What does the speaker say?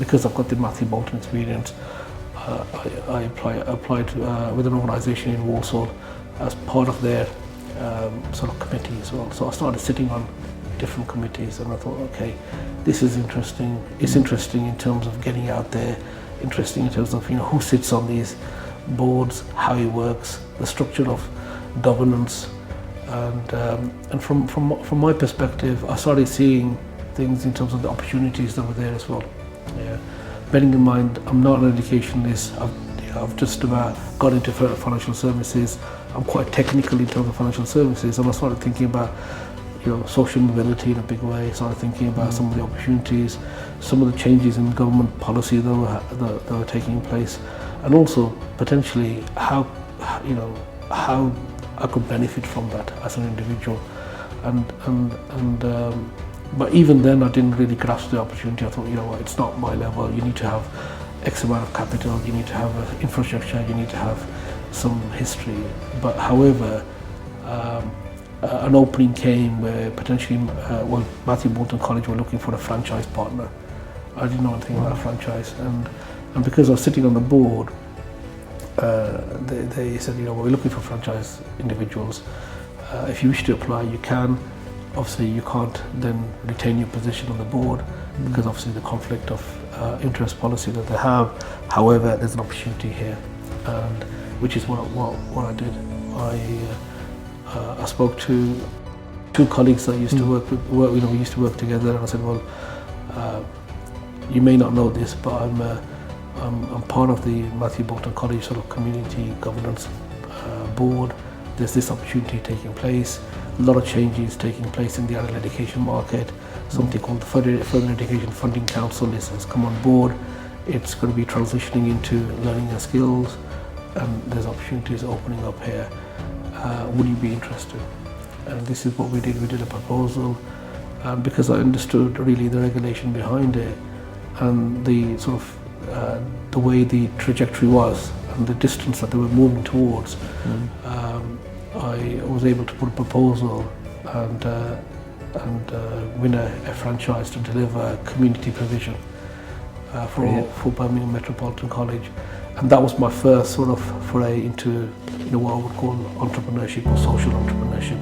because I've got the Matthew Bolton experience, I applied with an organisation in Warsaw as part of their sort of committee as well. So I started sitting on different committees, and I thought, okay, this is interesting. It's interesting in terms of getting out there, interesting in terms of who sits on these boards, how it works, the structure of governance, and from my perspective, I started seeing things in terms of the opportunities that were there as well. Yeah. Bearing in mind, I'm not an educationist. I've just about got into financial services. I'm quite technical in terms of financial services, and I started thinking about social mobility in a big way. Started thinking about some of the opportunities, some of the changes in government policy that were taking place, and also potentially how I could benefit from that as an individual. But even then, I didn't really grasp the opportunity. I thought, what, it's not my level. You need to have X amount of capital. You need to have infrastructure. You need to have some history. But however, an opening came where potentially, Matthew Bolton College were looking for a franchise partner. I didn't know anything about a franchise, and because I was sitting on the board, they said, we're looking for franchise individuals. If you wish to apply, you can. Obviously, you can't then retain your position on the board because obviously the conflict of interest policy that they have. However, there's an opportunity here, and which is what I did. I spoke to two colleagues that I used to work with. We used to work together, and I said, well, you may not know this, but I'm part of the Matthew Bolton College sort of community governance board. There's this opportunity taking place. A lot of changes taking place in the adult education market. Something called the Further Education Funding Council has come on board. It's going to be transitioning into learning and skills, and there's opportunities opening up here. Would you be interested? And this is what we did. We did a proposal, and because I understood really the regulation behind it and the sort of the way the trajectory was and the distance that they were moving towards, I was able to put a proposal and win a franchise to deliver community provision for Birmingham Metropolitan College, and that was my first sort of foray into what I would call entrepreneurship or social entrepreneurship.